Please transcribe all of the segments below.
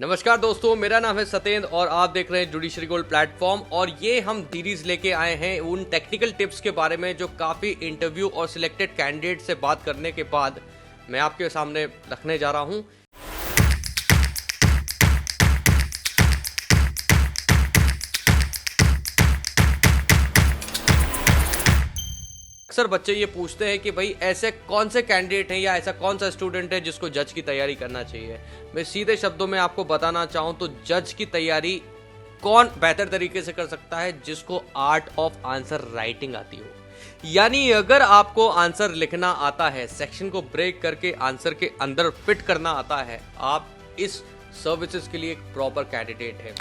नमस्कार दोस्तों, मेरा नाम है सत्येंद्र और आप देख रहे हैं जुडिशरी गोल्ड प्लेटफॉर्म। और ये हम सीरीज लेके आए हैं उन टेक्निकल टिप्स के बारे में जो काफ़ी इंटरव्यू और सिलेक्टेड कैंडिडेट से बात करने के बाद मैं आपके सामने रखने जा रहा हूँ। अक्सर बच्चे ये पूछते हैं कि भाई ऐसे कौन से कैंडिडेट हैं या ऐसा कौन सा स्टूडेंट है जिसको जज की तैयारी करना चाहिए। मैं सीधे शब्दों में आपको बताना चाहूँ तो जज की तैयारी कौन बेहतर तरीके से कर सकता है, जिसको आर्ट ऑफ आंसर राइटिंग आती हो। यानी अगर आपको आंसर लिखना आता है, सेक्शन को ब्रेक करके आंसर के अंदर फिट करना आता है, आप इस सर्विसेज के लिए एक प्रॉपर कैंडिडेट है।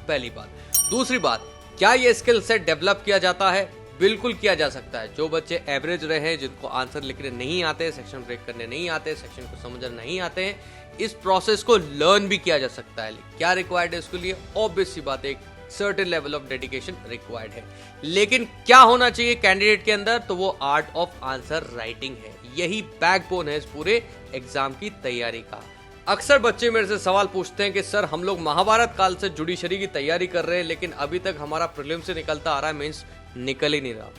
पहली बात। दूसरी बात, क्या ये स्किल सेट डेवलप किया जाता है? बिल्कुल किया जा सकता है। जो बच्चे एवरेज रहे हैं, जिनको आंसर लिखने नहीं आते, सेक्शन ब्रेक करने नहीं आते, सेक्शन को समझना नहीं आते हैं, इस प्रोसेस को लर्न भी किया जा सकता है। क्या रिक्वायर्ड है इसके लिए? ऑब्वियस सी बात है, एक certain level of dedication required है। लेकिन क्या होना चाहिए कैंडिडेट के अंदर? तो वो आर्ट ऑफ आंसर राइटिंग है। यही बैकबोन है इस पूरे एग्जाम की तैयारी का। अक्सर बच्चे मेरे से सवाल पूछते हैं कि सर, हम लोग महाभारत काल से जुडिशरी की तैयारी कर रहे हैं, लेकिन अभी तक हमारा प्रीलिम से निकलता आ रहा है, मेंस निकल ही नहीं रहा।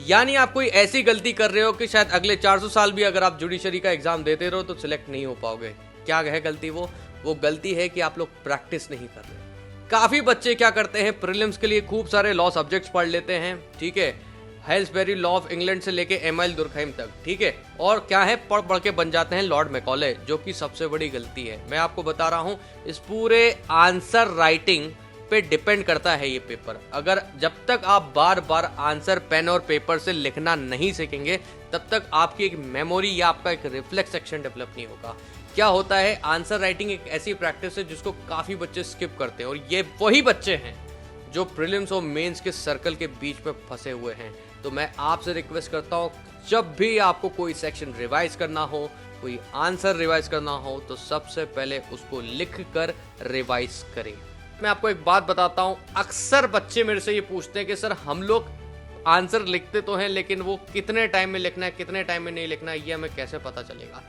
यानी आप कोई ऐसी गलती कर रहे हो कि शायद अगले 400 साल भी अगर आप जुडिशरी का एग्जाम देते रहो तो सिलेक्ट नहीं हो पाओगे। क्या है गलती? वो गलती है कि आप लोग प्रैक्टिस नहीं कर रहे। काफी बच्चे क्या करते हैं, प्रीलिम्स के लिए खूब सारे लॉ सब्जेक्ट्स पढ़ लेते हैं, ठीक है, हेल्सबेरी लॉ ऑफ इंग्लैंड से लेके एमआईल दुर्खैम तक, ठीक है, और क्या है, पढ़ पढ़ के बन जाते हैं लॉर्ड मैकॉले, जो कि सबसे बड़ी गलती है। मैं आपको बता रहा हूं, इस पूरे आंसर राइटिंग पे डिपेंड करता है ये पेपर। अगर जब तक आप बार बार आंसर पेन और पेपर से लिखना नहीं सीखेंगे, तब तक आपकी एक मेमोरी या आपका एक रिफ्लेक्स सेक्शन डेवलप नहीं होगा। क्या होता है, आंसर राइटिंग एक ऐसी प्रैक्टिस है जिसको काफी बच्चे स्किप करते हैं, और ये वही बच्चे हैं जो प्रीलिम्स और मेंस के सर्कल के बीच में फंसे हुए हैं। तो मैं आपसे रिक्वेस्ट करता हूँ, जब भी आपको कोई सेक्शन रिवाइज करना हो, कोई आंसर रिवाइज करना हो, तो सबसे पहले उसको लिख कर रिवाइज करें। मैं आपको एक बात बताता हूं, अक्सर बच्चे मेरे से ये पूछते हैं कि सर, हम लोग आंसर लिखते तो हैं, लेकिन वो कितने टाइम में लिखना है, कितने टाइम में नहीं लिखना है, ये हमें कैसे पता चलेगा।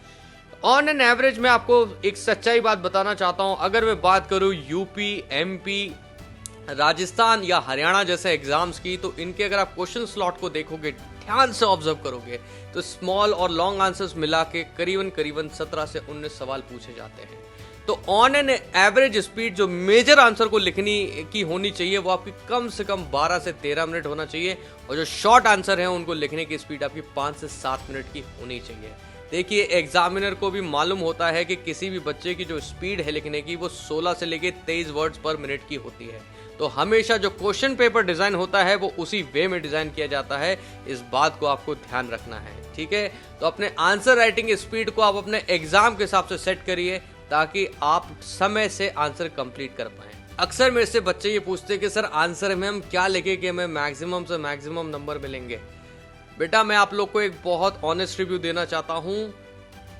ऑन एन एवरेज मैं आपको एक सच्चाई बात बताना चाहता हूं। अगर मैं बात करूं यूपी, एमपी, राजस्थान या हरियाणा जैसे एग्जाम्स की, तो इनके अगर आप क्वेश्चन स्लॉट को देखोगे, ध्यान से ऑब्जर्व करोगे, तो स्मॉल और लॉन्ग आंसर्स मिला के करीबन 17 से 19 सवाल पूछे जाते हैं। तो ऑन एन एवरेज स्पीड जो मेजर आंसर को लिखने की होनी चाहिए, वो आपकी कम से कम 12 से 13 मिनट होना चाहिए, और जो शॉर्ट आंसर है उनको लिखने की स्पीड आपकी 5 से 7 मिनट की होनी चाहिए। देखिए, एग्जामिनर को भी मालूम होता है कि किसी भी बच्चे की जो स्पीड है लिखने की, वो 16 से लेके 23 वर्ड्स पर मिनट की होती है। तो हमेशा जो क्वेश्चन पेपर डिजाइन होता है, वो उसी वे में डिजाइन किया जाता है। इस बात को आपको ध्यान रखना है, ठीक है। तो अपने आंसर राइटिंग स्पीड को आप अपने एग्जाम के हिसाब से सेट करिए, ताकि आप समय से आंसर कंप्लीट कर पाएं। अक्सर मेरे से बच्चे ये पूछते हैं कि सर, आंसर में हम क्या लिखें कि हमें मैक्सिमम से मैक्सिमम नंबर मिलेंगे। बेटा, मैं आप लोग को एक बहुत ऑनेस्ट रिव्यू देना चाहता हूं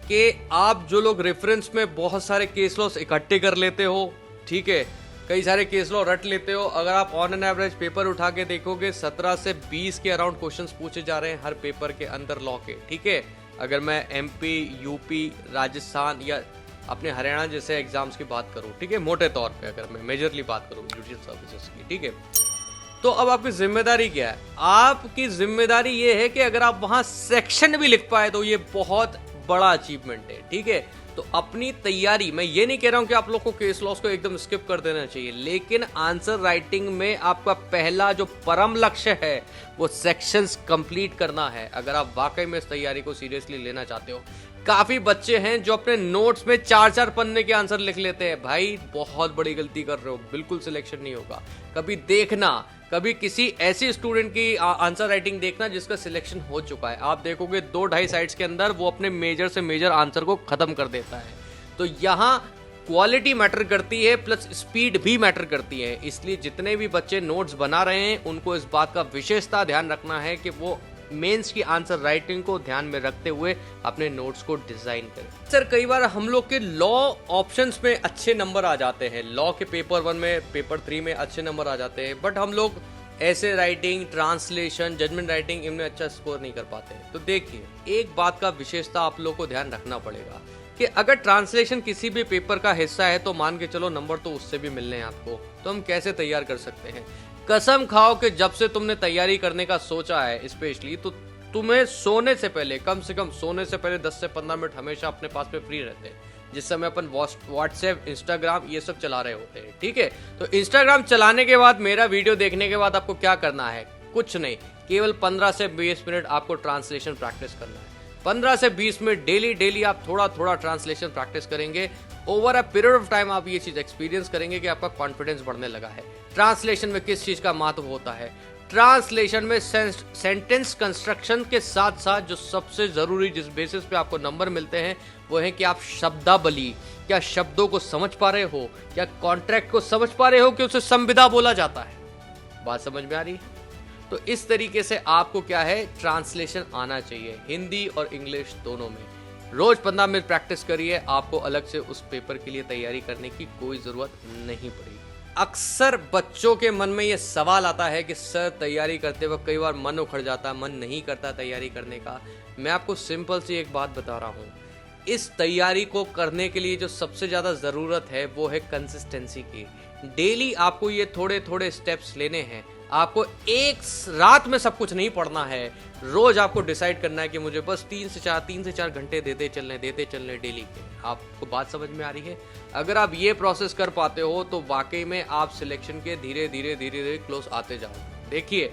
कि आप जो लोग रेफरेंस में बहुत सारे केस लॉस इकट्ठे कर लेते हो, ठीक है, कई सारे केस लॉ रट लेते हो, अगर आप ऑन एन एवरेज पेपर उठा के देखोगे, 17 से 20 के अराउंड क्वेश्चंस पूछे जा रहे हैं हर पेपर के अंदर लॉ के, ठीक है। अगर मैं एमपी, यूपी, राजस्थान या अपने हरियाणा जैसे एग्जाम्स की बात करूं, ठीक है, मोटे तौर पे अगर मैं मेजरली बात करूं जुडिशियल सर्विसेज की, ठीक है। तो अब आपकी जिम्मेदारी क्या है? आपकी जिम्मेदारी ये है कि अगर आप वहां सेक्शन भी लिख पाए तो ये बहुत बड़ा अचीवमेंट है, ठीक है। तो अपनी तैयारी, मैं ये नहीं कह रहा हूं कि आप लोग को केस लॉस को एकदम स्किप कर देना चाहिए, लेकिन आंसर राइटिंग में आपका पहला जो परम लक्ष्य है, वो सेक्शंस कंप्लीट करना है, अगर आप वाकई में इस तैयारी को सीरियसली लेना चाहते हो। काफी बच्चे हैं जो अपने नोट्स में 4-4 पन्ने के आंसर लिख लेते हैं। भाई, बहुत बड़ी गलती कर रहे हो, बिल्कुल सिलेक्शन नहीं होगा। कभी देखना, कभी किसी ऐसी स्टूडेंट की आंसर राइटिंग देखना जिसका सिलेक्शन हो चुका है, आप देखोगे 2-2.5 साइड्स के अंदर वो अपने मेजर से मेजर आंसर को खत्म कर देता है। तो यहाँ क्वालिटी मैटर करती है, प्लस स्पीड भी मैटर करती है। इसलिए जितने भी बच्चे नोट्स बना रहे हैं, उनको इस बात का विशेषता ध्यान रखना है कि वो मेंस की आंसर राइटिंग को ध्यान में रखते हुए अपने नोट्स को डिजाइन करें। सर, कई बार हम लोग के लॉ ऑप्शंस में अच्छे नंबर आ जाते हैं, लॉ के पेपर 1 में, पेपर 3 में अच्छे नंबर आ जाते हैं, बट हम लोग ऐसे राइटिंग, ट्रांसलेशन, जजमेंट राइटिंग, इनमें अच्छा स्कोर नहीं कर पाते हैं। तो देखिए, एक बात का विशेषता आप लोग को ध्यान रखना पड़ेगा कि अगर ट्रांसलेशन किसी भी पेपर का हिस्सा है तो मान के चलो नंबर तो उससे भी मिलने हैं आपको, तो हम कैसे तैयार कर सकते हैं? कसम खाओ कि जब से तुमने तैयारी करने का सोचा है स्पेशली, तो तुम्हें सोने से पहले, कम से कम सोने से पहले 10 से 15 मिनट हमेशा अपने पास में फ्री रहते हैं, जिस समय अपन व्हाट्सएप, इंस्टाग्राम ये सब चला रहे होते हैं। ठीक है, तो इंस्टाग्राम चलाने के बाद, मेरा वीडियो देखने के बाद आपको क्या करना है? कुछ नहीं, केवल 15 से 20 मिनट आपको ट्रांसलेशन प्रैक्टिस करना है। 15 से 20 मिनट डेली आप थोड़ा थोड़ा ट्रांसलेशन प्रैक्टिस करेंगे। Over a period of time आप ये चीज एक्सपीरियंस करेंगे कि आपका कॉन्फिडेंस बढ़ने लगा है। ट्रांसलेशन में किस चीज का महत्व होता है? ट्रांसलेशन में सेंटेंस कंस्ट्रक्शन के साथ साथ जो सबसे जरूरी, जिस बेसिस पे आपको नंबर मिलते हैं, वो है कि आप शब्दावली, क्या शब्दों को समझ पा रहे हो, क्या कॉन्ट्रैक्ट को समझ पा रहे हो कि उसे संविदा बोला जाता है। बात समझ में आ रही है? तो इस तरीके से आपको क्या है, ट्रांसलेशन आना चाहिए, हिंदी और इंग्लिश दोनों में। रोज 15 मिनट प्रैक्टिस करिए, आपको अलग से उस पेपर के लिए तैयारी करने की कोई जरूरत नहीं पड़ेगी। अक्सर बच्चों के मन में ये सवाल आता है कि सर तैयारी करते वक्त कई बार मन उखड़ जाता है, मन नहीं करता तैयारी करने का। मैं आपको सिंपल सी एक बात बता रहा हूँ, इस तैयारी को करने के लिए जो सबसे ज़्यादा ज़रूरत है वो है कंसिस्टेंसी की। डेली आपको ये थोड़े थोड़े स्टेप्स लेने हैं। आपको एक रात में सब कुछ नहीं पढ़ना है। रोज आपको डिसाइड करना है कि मुझे बस 3 से 4 घंटे देते चलने डेली के। आपको बात समझ में आ रही है? अगर आप ये प्रोसेस कर पाते हो तो वाकई में आप सिलेक्शन के धीरे धीरे क्लोज आते जाओगे। देखिए,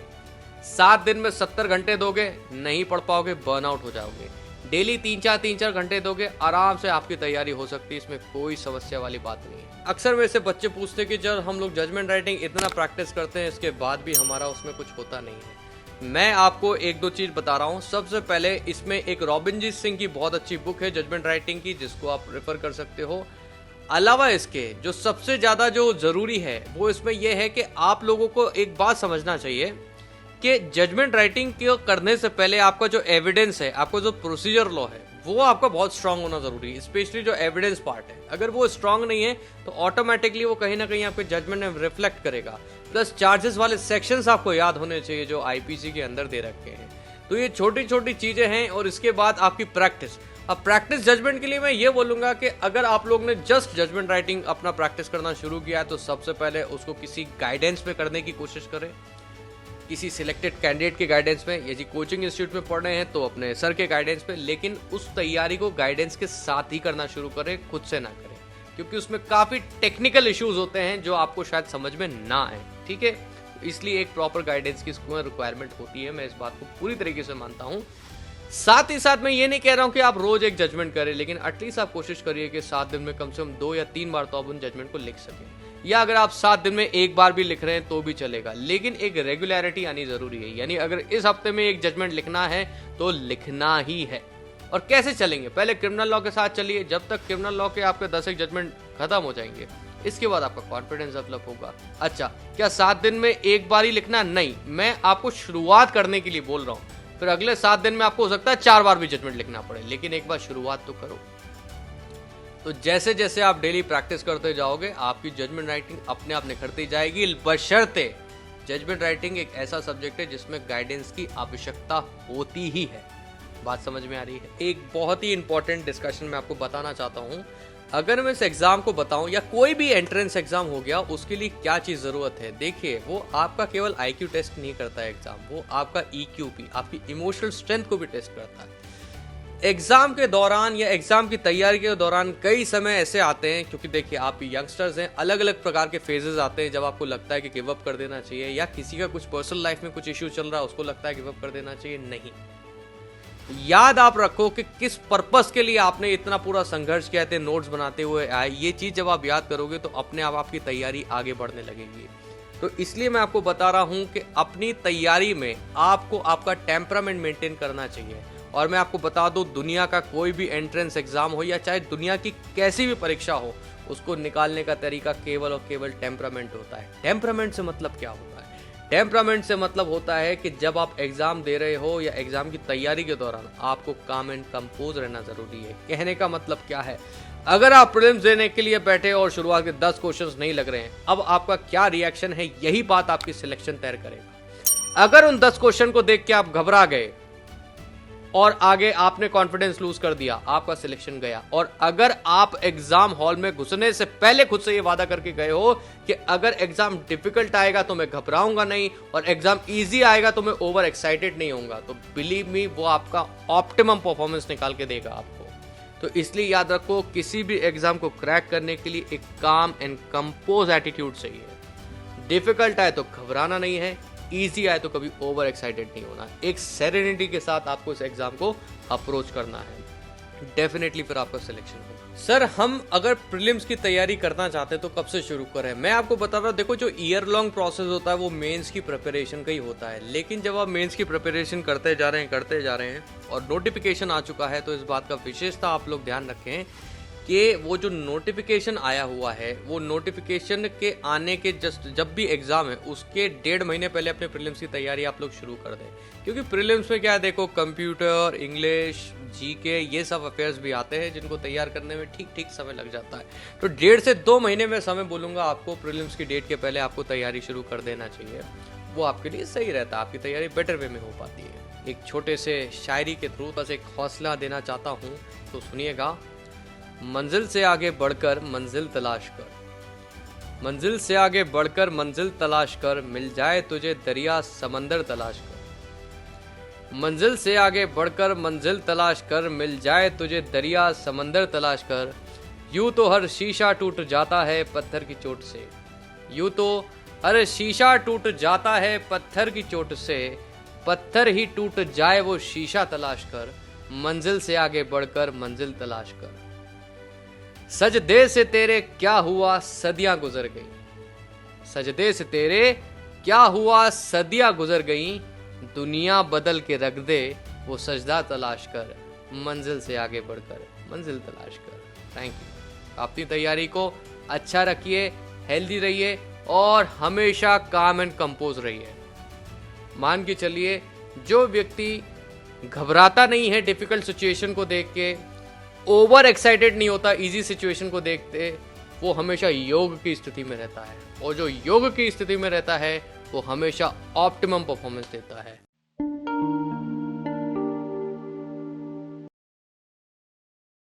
7 दिन में 70 घंटे दोगे, नहीं पढ़ पाओगे, बर्नआउट हो जाओगे। डेली 3-4 घंटे दोगे, आराम से आपकी तैयारी हो सकती है, इसमें कोई समस्या वाली बात नहीं है। अक्सर मेरे से बच्चे पूछते कि जब हम लोग जजमेंट राइटिंग इतना प्रैक्टिस करते हैं, इसके बाद भी हमारा उसमें कुछ होता नहीं है। मैं आपको 1-2 चीज बता रहा हूँ। सबसे पहले, इसमें एक रॉबिनजीत सिंह की बहुत अच्छी बुक है जजमेंट राइटिंग की, जिसको आप रेफर कर सकते हो। अलावा इसके जो सबसे ज्यादा जो जरूरी है वो इसमें यह है कि आप लोगों को एक बात समझना चाहिए कि जजमेंट राइटिंग को करने से पहले आपका जो एविडेंस है, आपका जो प्रोसीजर लॉ है, वो आपका बहुत स्ट्रांग होना जरूरी है। स्पेशली जो एविडेंस पार्ट है, अगर वो स्ट्रांग नहीं है तो ऑटोमेटिकली वो कहीं ना कहीं आपके जजमेंट में रिफ्लेक्ट करेगा। प्लस चार्जेस वाले सेक्शंस आपको याद होने चाहिए जो आईपीसी के अंदर दे रखे हैं। तो ये छोटी छोटी चीजें हैं। और इसके बाद आपकी प्रैक्टिस। अब प्रैक्टिस जजमेंट के लिए मैं ये बोलूंगा कि अगर आप लोग ने जस्ट जजमेंट राइटिंग अपना प्रैक्टिस करना शुरू किया है तो सबसे पहले उसको किसी गाइडेंस पे करने की कोशिश करें, किसी सिलेक्टेड कैंडिडेट के गाइडेंस में। यदि कोचिंग इंस्टीट्यूट में पढ़ रहे हैं तो अपने सर के गाइडेंस पे, लेकिन उस तैयारी को गाइडेंस के साथ ही करना शुरू करें, खुद से ना करें, क्योंकि उसमें काफ़ी टेक्निकल इश्यूज होते हैं जो आपको शायद समझ में ना आए। ठीक है, इसलिए एक प्रॉपर गाइडेंस की इसको रिक्वायरमेंट होती है। मैं इस बात को पूरी तरीके से मानता हूँ। साथ ही साथ मैं ये नहीं कह रहा हूँ कि आप रोज एक जजमेंट करें, लेकिन एटलीस्ट आप कोशिश करिए कि 7 दिन में कम से कम 2 या 3 बार तो आप उन जजमेंट को लिख सकें। या अगर आप 7 दिन में एक बार भी लिख रहे हैं तो भी चलेगा, लेकिन एक रेगुलरिटी आनी जरूरी है। यानी अगर इस हफ्ते में एक जजमेंट लिखना है तो लिखना ही है। और कैसे चलेंगे? पहले क्रिमिनल लॉ के साथ चलिए, जब तक क्रिमिनल लॉ के आपके 10 जजमेंट खत्म हो जाएंगे, इसके बाद आपका कॉन्फिडेंस डेवलप होगा। अच्छा, क्या 7 दिन में एक बार ही लिखना? नहीं, मैं आपको शुरुआत करने के लिए बोल रहा हूँ। फिर अगले 7 दिन में आपको हो सकता है 4 बार भी जजमेंट लिखना पड़े, लेकिन एक बार शुरुआत तो करो। तो जैसे जैसे आप डेली प्रैक्टिस करते जाओगे, आपकी जजमेंट राइटिंग अपने आप निखरती जाएगी, बशर्ते जजमेंट राइटिंग एक ऐसा सब्जेक्ट है जिसमें गाइडेंस की आवश्यकता होती ही है। बात समझ में आ रही है? एक बहुत ही इंपॉर्टेंट डिस्कशन मैं आपको बताना चाहता हूँ। अगर मैं इस एग्जाम को बताऊं, या कोई भी एंट्रेंस एग्जाम हो गया, उसके लिए क्या चीज जरूरत है? देखिए, वो आपका केवल आईक्यू टेस्ट नहीं करता है एग्जाम, वो आपका ईक्यू भी, आपकी इमोशनल स्ट्रेंथ को भी टेस्ट करता है। एग्जाम के दौरान या एग्जाम की तैयारी के दौरान कई समय ऐसे आते हैं, क्योंकि देखिए आप यंगस्टर्स हैं, अलग अलग प्रकार के फेजेस आते हैं जब आपको लगता है कि गिव अप कर देना चाहिए, या किसी का कुछ पर्सनल लाइफ में कुछ इश्यू चल रहा है, उसको लगता है गिव अप कर देना चाहिए। नहीं, याद आप रखो कि किस पर्पस के लिए आपने इतना पूरा संघर्ष किया थे, नोट्स बनाते हुए आए। ये चीज जब आप याद करोगे तो अपने आप आपकी तैयारी आगे बढ़ने लगेगी। तो इसलिए मैं आपको बता रहा हूं कि अपनी तैयारी में आपको आपका टेम्परामेंट मेंटेन करना चाहिए। और मैं आपको बता दूं, दुनिया का कोई भी एंट्रेंस एग्जाम हो या चाहे दुनिया की कैसी भी परीक्षा हो, उसको निकालने का तरीका केवल और केवल टेम्परामेंट होता है। टेम्परामेंट से मतलब क्या होता है? टेम्परामेंट से मतलब होता है कि जब आप एग्जाम दे रहे हो या एग्जाम की तैयारी के दौरान आपको काम एंड कंपोज रहना जरूरी है। कहने का मतलब क्या है? अगर आप प्रीलिम्स देने के लिए बैठे और शुरुआत के 10 क्वेश्चंस नहीं लग रहे हैं, अब आपका क्या रिएक्शन है, यही बात आपकी सिलेक्शन तय करेगा। अगर उन 10 क्वेश्चन को देख के आप घबरा गए और आगे आपने कॉन्फिडेंस लूज कर दिया, आपका सिलेक्शन गया। और अगर आप एग्जाम हॉल में घुसने से पहले खुद से ये वादा करके गए हो कि अगर एग्जाम डिफिकल्ट आएगा तो मैं घबराऊंगा नहीं और एग्जाम इजी आएगा तो मैं ओवर एक्साइटेड नहीं होऊंगा, तो बिलीव मी वो आपका ऑप्टिमम परफॉर्मेंस निकाल के देगा आपको। तो इसलिए याद रखो, किसी भी एग्जाम को क्रैक करने के लिए एक काम एंड कंपोज एटीट्यूड चाहिए। डिफिकल्ट आए तो घबराना नहीं है, इजी आए तो कभी ओवर एक्साइटेड नहीं होना। एक सेरेनिटी के साथ आपको इस एग्जाम को अप्रोच करना है, डेफिनेटली फिर आपका सिलेक्शन होगा। सर हम अगर प्रीलिम्स की तैयारी करना चाहते हैं तो कब से शुरू करें? मैं आपको बता रहा हूँ, देखो जो ईयर लॉन्ग प्रोसेस होता है वो मेंस की प्रिपरेशन का ही होता है। लेकिन जब आप मेंस की प्रिपरेशन करते जा रहे हैं और नोटिफिकेशन आ चुका है, तो इस बात का विशेषता आप लोग ध्यान रखें कि वो जो नोटिफिकेशन आया हुआ है, वो नोटिफिकेशन के आने के जस्ट जब भी एग्जाम है उसके 1.5 महीने पहले अपने प्रीलिम्स की तैयारी आप लोग शुरू कर दें। क्योंकि प्रीलिम्स में क्या है, देखो कंप्यूटर, इंग्लिश, जीके, ये सब अफेयर्स भी आते हैं जिनको तैयार करने में ठीक समय लग जाता है। तो 1.5 से 2 महीने में समय बोलूँगा आपको, प्रीलिम्स की डेट के पहले आपको तैयारी शुरू कर देना चाहिए। वो आपके लिए सही रहता है, आपकी तैयारी बेटर वे में हो पाती है। एक छोटे से शायरी के थ्रू बस एक हौसला देना चाहता हूँ, तो सुनिएगा। मंजिल से आगे बढ़कर मंजिल तलाश कर, मंजिल से आगे बढ़कर मंजिल तलाश कर, मिल जाए तुझे दरिया समंदर तलाश कर। मंजिल से आगे बढ़कर मंजिल तलाश कर, मिल जाए तुझे दरिया समंदर तलाश कर। यूं तो हर शीशा टूट जाता है पत्थर की चोट से, यूं तो हर शीशा टूट जाता है पत्थर की चोट से, पत्थर ही टूट जाए वो शीशा तलाश कर। मंजिल से आगे बढ़कर मंजिल तलाश कर। सजदे से तेरे क्या हुआ सदियां गुजर गई, सजदे से तेरे क्या हुआ सदियां गुजर गई, दुनिया बदल के रख दे वो सजदा तलाश कर। मंजिल से आगे बढ़कर मंजिल तलाश कर। Thank you. अपनी तैयारी को अच्छा रखिए, हेल्दी रहिए और हमेशा काम एंड कंपोज रहिए। मान के चलिए, जो व्यक्ति घबराता नहीं है डिफिकल्ट सिचुएशन को देख के, ओवर एक्साइटेड नहीं होता इजी सिचुएशन को देखते, वो हमेशा योग की स्थिति में रहता है। और जो योग की स्थिति में रहता है वो हमेशा ऑप्टिमम परफॉर्मेंस देता है।